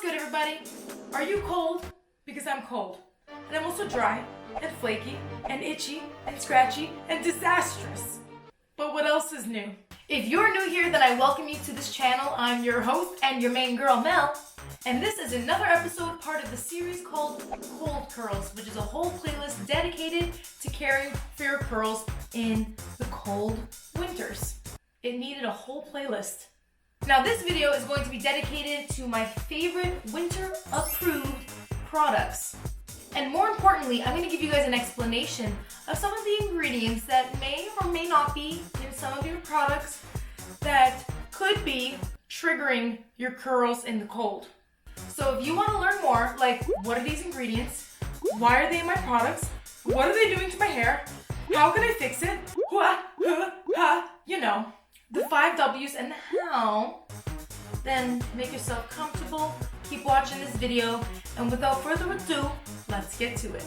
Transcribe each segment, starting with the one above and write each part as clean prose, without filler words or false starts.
good, everybody? Are you cold? Because I'm cold. And I'm also dry, and flaky, and itchy, and scratchy, and disastrous. But what else is new? If you're new here, then I welcome you to this channel. I'm your host and your main girl, Mel. And this is another episode, part of the series called Cold Curls, which is a whole playlist dedicated to caring for your curls in the cold winters. It needed a whole playlist. Now this video is going to be dedicated to my favorite winter approved products. And more importantly, I'm going to give you guys an explanation of some of the ingredients that may or may not be in some of your products that could be triggering your curls in the cold. So if you want to learn more, like what are these ingredients? Why are they in my products? What are they doing to my hair? How can I fix it? You know, the 5 W's and the how. Then make yourself comfortable, keep watching this video, and without further ado, let's get to it.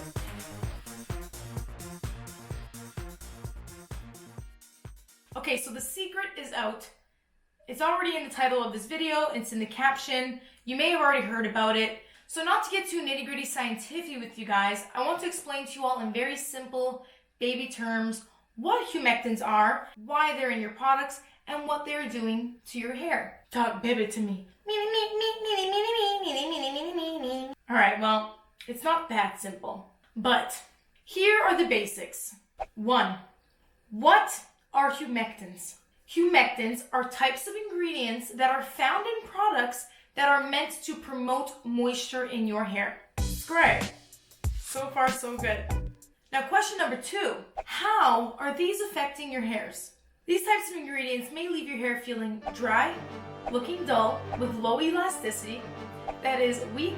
Okay, so the secret is out. It's already in the title of this video, it's in the caption. You may have already heard about it. So not to get too nitty-gritty scientific with you guys, I want to explain to you all in very simple baby terms what humectants are, why they're in your products, and what they're doing to your hair. Talk baby to me. Alright, well, it's not that simple. But here are the basics. 1. What are humectants? Humectants are types of ingredients that are found in products that are meant to promote moisture in your hair. Great. So far, so good. Now, question number 2. How are these affecting your hairs? These types of ingredients may leave your hair feeling dry, looking dull, with low elasticity, that is weak,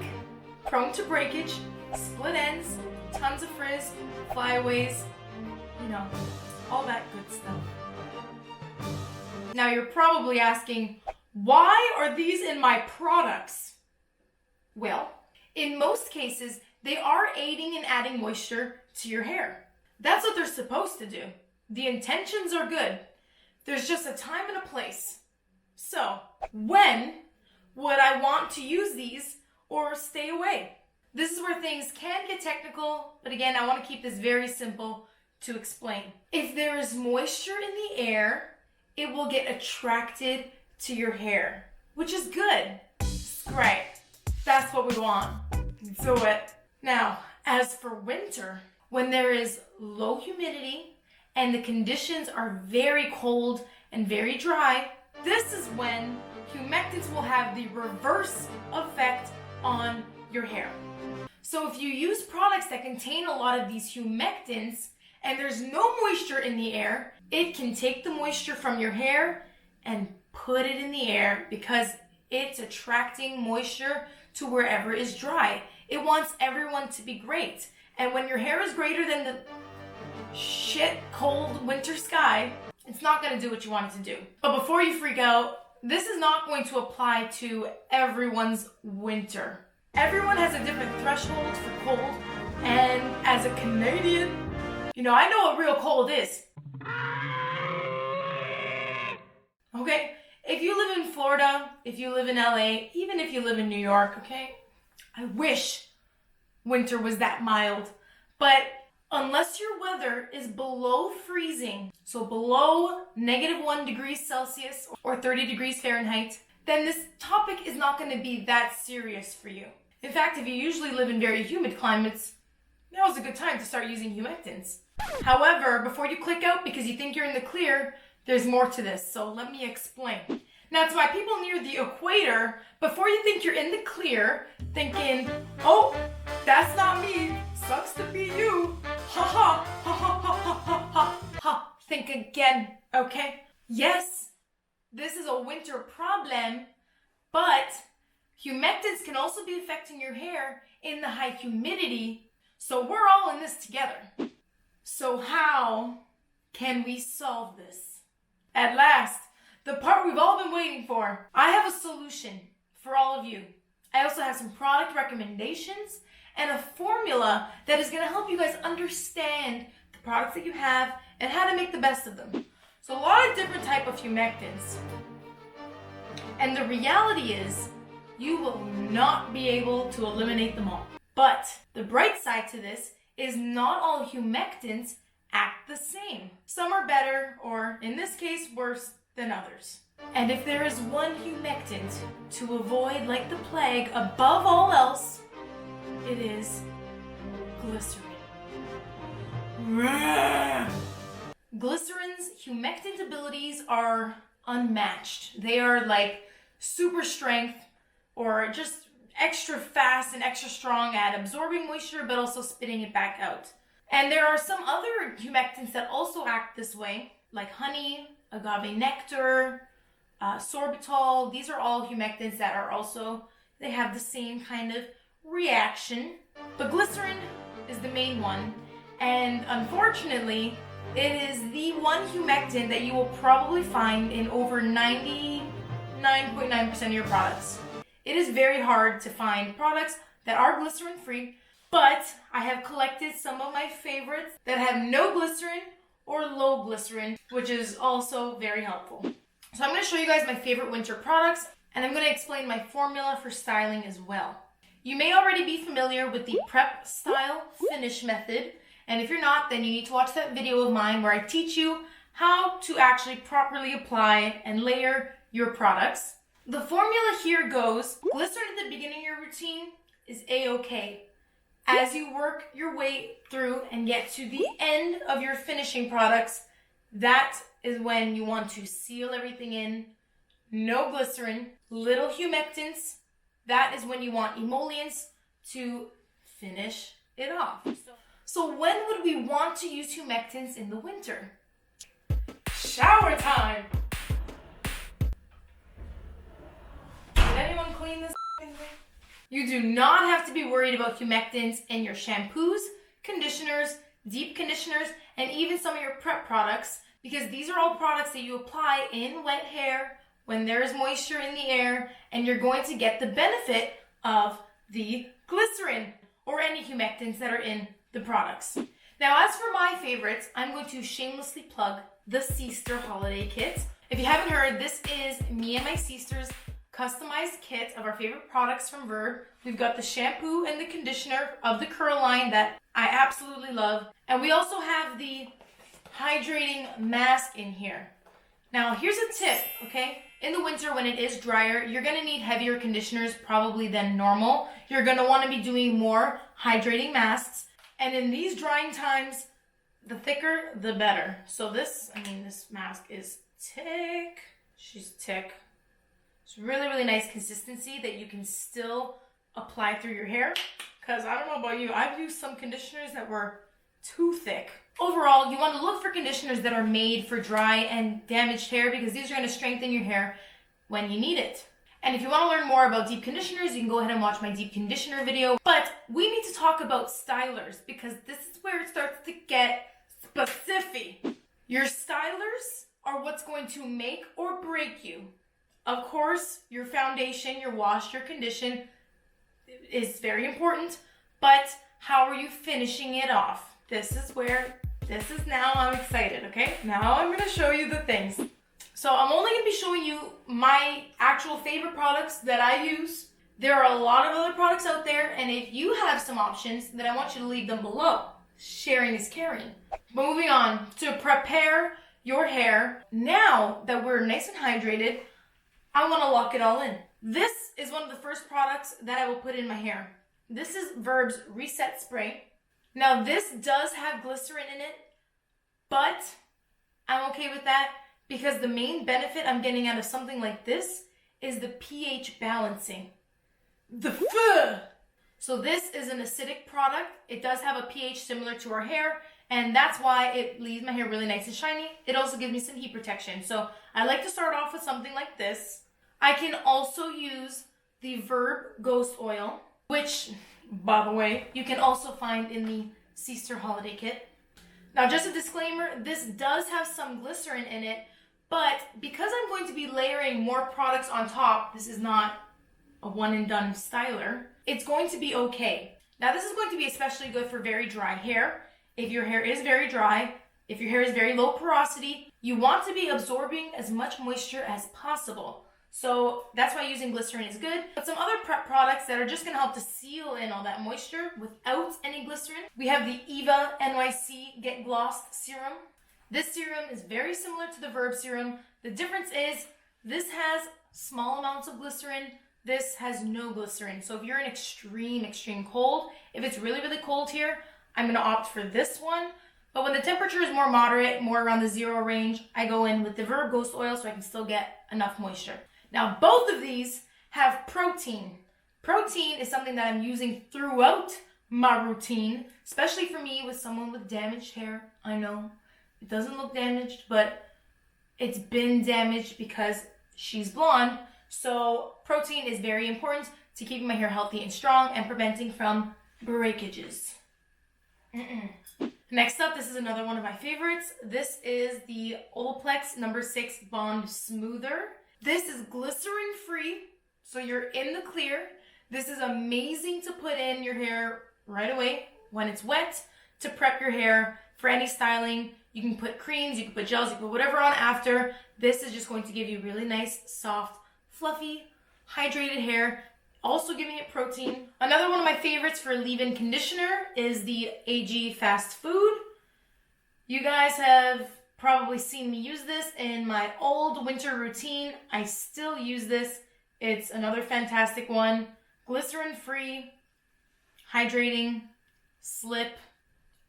prone to breakage, split ends, tons of frizz, flyaways, you know, all that good stuff. Now you're probably asking, why are these in my products? Well, in most cases, they are aiding and adding moisture to your hair. That's what they're supposed to do. The intentions are good. There's just a time and a place. So, when would I want to use these or stay away? This is where things can get technical, but again, I want to keep this very simple to explain. If there is moisture in the air, it will get attracted to your hair, which is good. Great. That's what we want. Do it. Now, as for winter, when there is low humidity and the conditions are very cold and very dry, this is when humectants will have the reverse effect on your hair. So if you use products that contain a lot of these humectants and there's no moisture in the air, it can take the moisture from your hair and put it in the air because it's attracting moisture to wherever is dry. It wants everyone to be great. And when your hair is greater than the shit cold winter sky, it's not going to do what you want it to do. But before you freak out, this is not going to apply to everyone's winter. Everyone has a different threshold for cold, and as a Canadian, you know, I know what real cold is. Okay? If you live in Florida, if you live in LA, even if you live in New York, okay? I wish winter was that mild. But unless your weather is below freezing, so below -1 degrees Celsius or 30 degrees Fahrenheit, then this topic is not going to be that serious for you. In fact, if you usually live in very humid climates, now is a good time to start using humectants. However, before you click out because you think you're in the clear, there's more to this, so let me explain. Now, to my people near the equator, before you think you're in the clear, thinking, oh, that's not me, sucks to be you, ha ha, ha ha ha ha ha ha ha. Think again, okay? Yes, this is a winter problem, but humectants can also be affecting your hair in the high humidity, so we're all in this together. So how can we solve this? At last, the part we've all been waiting for. I have a solution for all of you. I also have some product recommendations and a formula that is going to help you guys understand the products that you have and how to make the best of them. So a lot of different type of humectants. And the reality is, you will not be able to eliminate them all. But the bright side to this is not all humectants act the same. Some are better, or in this case, worse than others. And if there is one humectant to avoid like the plague above all else, it is glycerin. Glycerin's humectant abilities are unmatched. They are like super strength or just extra fast and extra strong at absorbing moisture but also spitting it back out. And there are some other humectants that also act this way, like honey, agave nectar, sorbitol. These are all humectants that are also, they have the same kind of reaction. But glycerin is the main one, and unfortunately, it is the one humectant that you will probably find in over 99.9% of your products. It is very hard to find products that are glycerin free, but I have collected some of my favorites that have no glycerin or low glycerin, which is also very helpful. So I'm going to show you guys my favorite winter products, and I'm going to explain my formula for styling as well. You may already be familiar with the prep style finish method, and if you're not, then you need to watch that video of mine where I teach you how to actually properly apply and layer your products. The formula here goes, glycerin at the beginning of your routine is a-okay. As you work your way through and get to the end of your finishing products, that is when you want to seal everything in. No glycerin, little humectants. That is when you want emollients to finish it off. So when would we want to use humectants in the winter? Shower time! Did anyone clean this thing? You do not have to be worried about humectants in your shampoos, conditioners, deep conditioners, and even some of your prep products, because these are all products that you apply in wet hair when there is moisture in the air, and you're going to get the benefit of the glycerin or any humectants that are in the products. Now, as for my favorites, I'm going to shamelessly plug the Seesters holiday kit. If you haven't heard, this is me and my Seesters customized kit of our favorite products from Verb. We've got the shampoo and the conditioner of the curl line that I absolutely love. And we also have the hydrating mask in here. Now, here's a tip, okay? In the winter, when it is drier, you're gonna need heavier conditioners probably than normal. You're gonna wanna be doing more hydrating masks. And in these drying times, the thicker, the better. So this mask is thick. She's thick. It's really, really nice consistency that you can still apply through your hair. Because I don't know about you, I've used some conditioners that were too thick. Overall, you want to look for conditioners that are made for dry and damaged hair because these are going to strengthen your hair when you need it. And if you want to learn more about deep conditioners, you can go ahead and watch my deep conditioner video. But we need to talk about stylers because this is where it starts to get specific. Your stylers are what's going to make or break you. Of course, your foundation, your wash, your condition is very important, but how are you finishing it off? Now I'm excited, okay? Now I'm gonna show you the things. So I'm only gonna be showing you my actual favorite products that I use. There are a lot of other products out there, and if you have some options, then I want you to leave them below. Sharing is caring. But moving on, to prepare your hair, now that we're nice and hydrated, I want to lock it all in. This is one of the first products that I will put in my hair. This is Verb's Reset Spray. Now this does have glycerin in it, but I'm okay with that because the main benefit I'm getting out of something like this is the pH balancing. So this is an acidic product. It does have a pH similar to our hair, and that's why it leaves my hair really nice and shiny. It also gives me some heat protection. So I like to start off with something like this. I can also use the Verb Ghost Oil, which, by the way, you can also find in the Seesters holiday kit. Now, just a disclaimer, this does have some glycerin in it, but because I'm going to be layering more products on top, this is not a one and done styler, it's going to be okay. Now, this is going to be especially good for very dry hair. If your hair is very dry, if your hair is very low porosity, you want to be absorbing as much moisture as possible. So that's why using glycerin is good. But some other prep products that are just gonna help to seal in all that moisture without any glycerin. We have the Eva NYC Get Glossed Serum. This serum is very similar to the Verb serum. The difference is this has small amounts of glycerin. This has no glycerin. So if you're in extreme cold, if it's really, really cold here, I'm gonna opt for this one. But when the temperature is more moderate, more around the 0 range, I go in with the Verb Ghost Oil so I can still get enough moisture. Now, both of these have protein. Protein is something that I'm using throughout my routine, especially for me with someone with damaged hair. I know it doesn't look damaged, but it's been damaged because she's blonde. So protein is very important to keeping my hair healthy and strong and preventing from breakages. Next up, this is another one of my favorites. This is the Olaplex No. 6 Bond Smoother. This is glycerin free, so you're in the clear. This is amazing to put in your hair right away when it's wet to prep your hair for any styling. You can put creams, you can put gels, you can put whatever on after. This is just going to give you really nice, soft, fluffy, hydrated hair. Also giving it protein. Another one of my favorites for leave-in conditioner is the AG Fast Food. You guys have probably seen me use this in my old winter routine. I still use this. It's another fantastic one. Glycerin-free, hydrating, slip,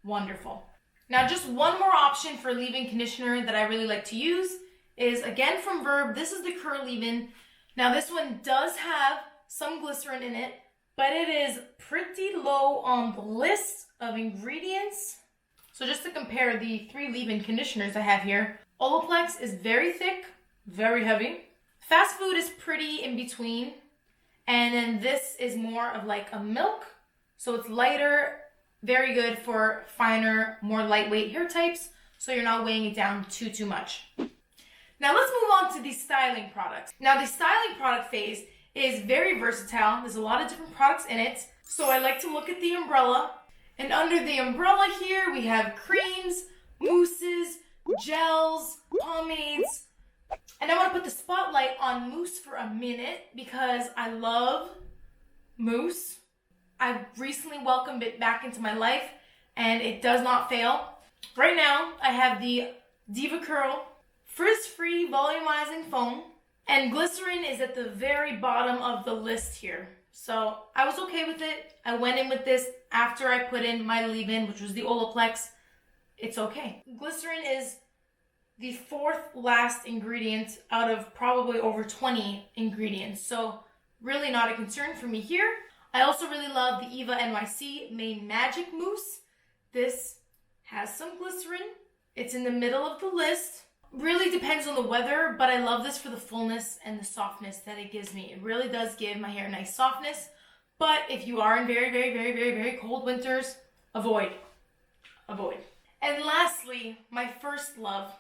wonderful. Now just one more option for leave-in conditioner that I really like to use is again from Verb. This is the Curl Leave-In. Now this one does have some glycerin in it, but it is pretty low on the list of ingredients. So just to compare the 3 leave-in conditioners I have here, Olaplex is very thick, very heavy. Fast Food is pretty in between. And then this is more of like a milk. So it's lighter, very good for finer, more lightweight hair types. So you're not weighing it down too much. Now let's move on to the styling products. Now the styling product phase is very versatile. There's a lot of different products in it. So I like to look at the umbrella. And under the umbrella here, we have creams, mousses, gels, pomades. And I want to put the spotlight on mousse for a minute because I love mousse. I've recently welcomed it back into my life and it does not fail. Right now, I have the Devacurl Frizz-Free Volumizing Foam, and glycerin is at the very bottom of the list here. So I was okay with it. I went in with this after I put in my leave-in, which was the Olaplex. It's okay. Glycerin is the 4th last ingredient out of probably over 20 ingredients. So really not a concern for me here. I also really love the Eva NYC Made Magic Mousse. This has some glycerin. It's in the middle of the list. Really depends on the weather, but I love this for the fullness and the softness that it gives me. It really does give my hair nice softness. But if you are in very cold winters, avoid. And lastly, my first love,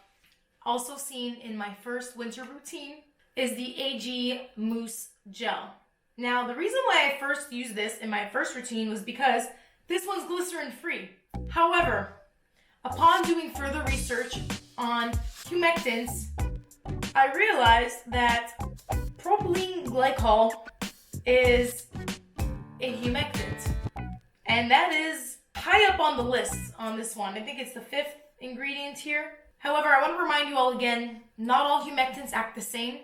also seen in my first winter routine, is the AG Mousse Gel. Now, the reason why I first used this in my first routine was because this one's glycerin free. However, upon doing further research on humectants, I realized that propylene glycol is a humectant, and that is high up on the list on this one. I think it's the 5th ingredient here. However, I want to remind you all again, not all humectants act the same.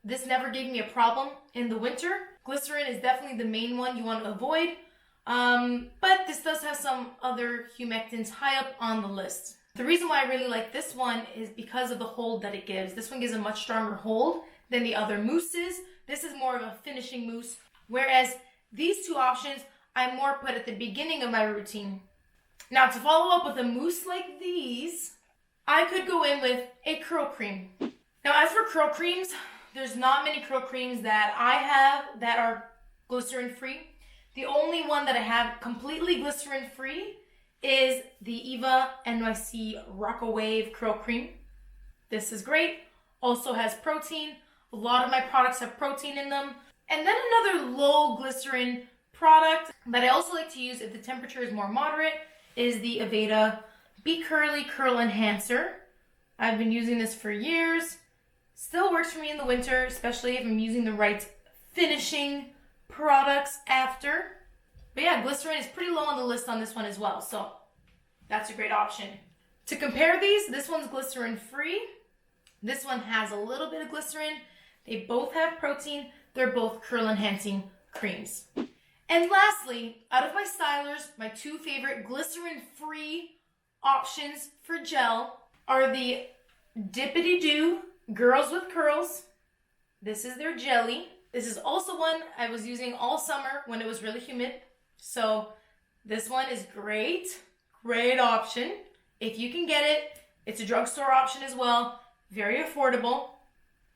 This never gave me a problem in the winter. Glycerin is definitely the main one you want to avoid, but this does have some other humectants high up on the list. The reason why I really like this one is because of the hold that it gives. This one gives a much stronger hold than the other mousses. This is more of a finishing mousse, whereas these 2 options I more put at the beginning of my routine. Now to follow up with a mousse like these, I could go in with a curl cream. Now as for curl creams, there's not many curl creams that I have that are glycerin free. The only one that I have completely glycerin free is the Eva NYC Rock-A-Wave Curl Cream. This is great. Also has protein. A lot of my products have protein in them. And then another low glycerin product that I also like to use if the temperature is more moderate is the Aveda Be Curly Curl Enhancer. I've been using this for years. Still works for me in the winter, especially if I'm using the right finishing products after. But yeah, glycerin is pretty low on the list on this one as well, so that's a great option. To compare these, this one's glycerin free. This one has a little bit of glycerin. They both have protein. They're both curl enhancing creams. And lastly, out of my stylers, my two favorite glycerin free options for gel are the Dippity Do Girls with Curls. This is their jelly. This is also one I was using all summer when it was really humid. So this one is great. Great option. If you can get it, it's a drugstore option as well. Very affordable.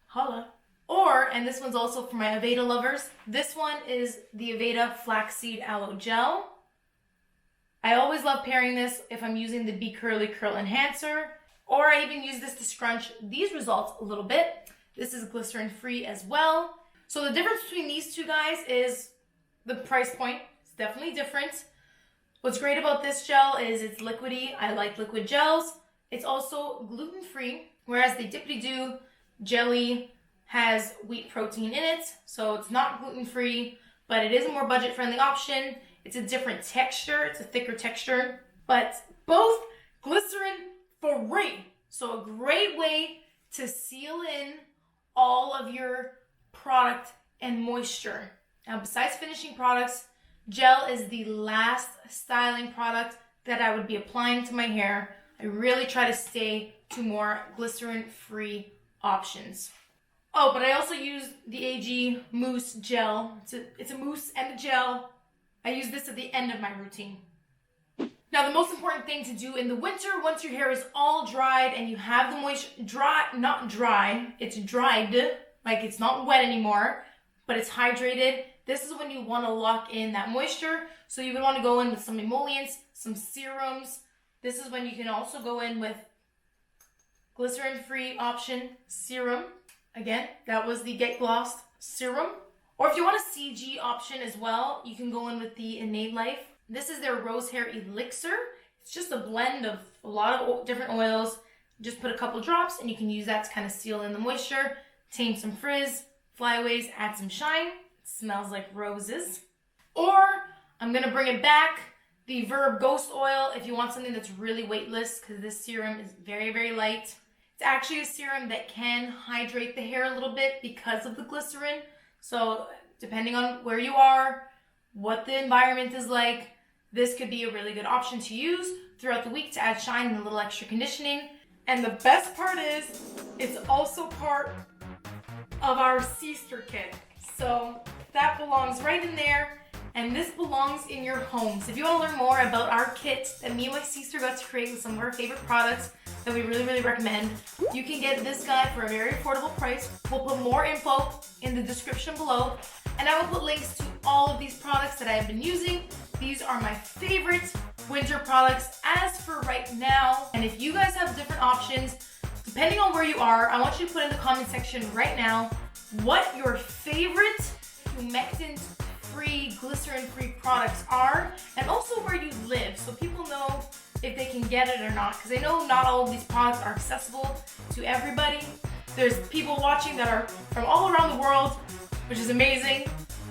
Holla. Or, and this one's also for my Aveda lovers, this one is the Aveda Flaxseed Aloe Gel. I always love pairing this if I'm using the Be Curly Curl Enhancer, or I even use this to scrunch these results a little bit. This is glycerin free as well. So the difference between these two guys is the price point. It's definitely different. What's great about this gel is it's liquidy. I like liquid gels. It's also gluten-free, whereas the Dippity Do jelly has wheat protein in it, so it's not gluten-free, but it is a more budget-friendly option. It's a different texture. It's a thicker texture, but both glycerin-free. So a great way to seal in all of your product and moisture. Now, besides finishing products, gel is the last styling product that I would be applying to my hair. I really try to stay to more glycerin-free options. Oh, but I also use the AG Mousse Gel. It's a mousse and a gel. I use this at the end of my routine. Now, the most important thing to do in the winter, once your hair is all dried and you have the moisture, not dry, it's dried, like it's not wet anymore, but it's hydrated. This is when you want to lock in that moisture. So you would want to go in with some emollients, some serums. This is when you can also go in with glycerin-free option serum. Again, that was the Get Glossed serum. Or if you want a CG option as well, you can go in with the Innate Life. This is their Rose Hair Elixir. It's just a blend of a lot of different oils. Just put a couple drops and you can use that to kind of seal in the moisture, tame some frizz, flyaways, add some shine. It smells like roses. Or I'm going to bring it back, the Verb Ghost Oil, if you want something that's really weightless, because this serum is very, very light. It's actually a serum that can hydrate the hair a little bit because of the glycerin. So depending on where you are, what the environment is like, this could be a really good option to use throughout the week to add shine and a little extra conditioning. And the best part is, it's also part of our Seesters kit. So that belongs right in there. And this belongs in your home. So if you want to learn more about our kit that me and my sister got to create with some of our favorite products that we really, really recommend, you can get this guide for a very affordable price. We'll put more info in the description below. And I will put links to all of these products that I have been using. These are my favorite winter products as for right now. And if you guys have different options, depending on where you are, I want you to put in the comment section right now what your favorite humectant-free, glycerin-free products are, and also where you live, so people know if they can get it or not, because I know not all of these products are accessible to everybody. There's people watching that are from all around the world, which is amazing.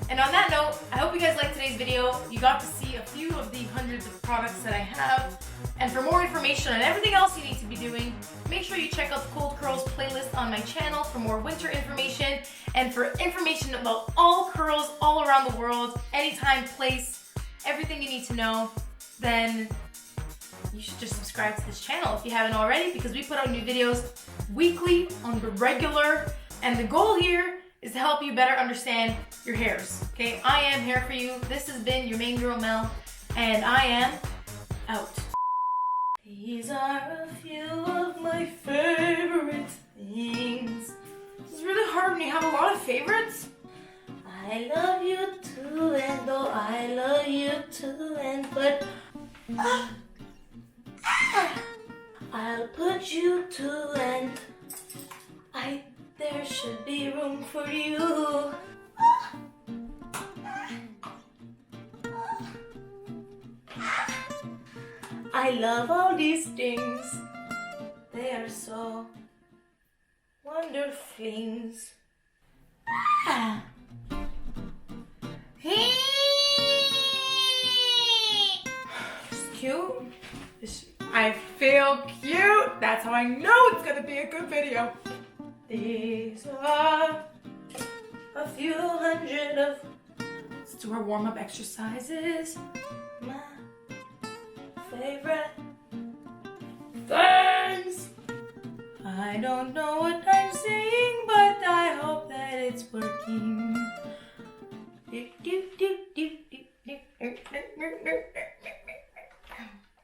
And on that note, I hope you guys liked today's video. You got to see a few of the hundreds of products that I have. And for more information on everything else you need to be doing, make sure you check out the Cold Curls playlist on my channel for more winter information and for information about all curls all around the world, anytime, place, everything you need to know. Then you should just subscribe to this channel if you haven't already, because we put out new videos weekly on the regular. And the goal here is to help you better understand your hairs. Okay, I am here for you. This has been your main girl, Mel, and I am out. These are a few of my favorite things. This is really hard when you have a lot of favorites. I love you too, and oh, I love you too, and but I'll put you to, and there should be room for you. I love all these things. They are so wonderful. under flames. Ah. It's cute. I feel cute. That's how I know it's gonna be a good video. These are a few hundred of. Let's do our warm-up exercises. My favorite things. I don't know what I'm saying, but I hope that it's working.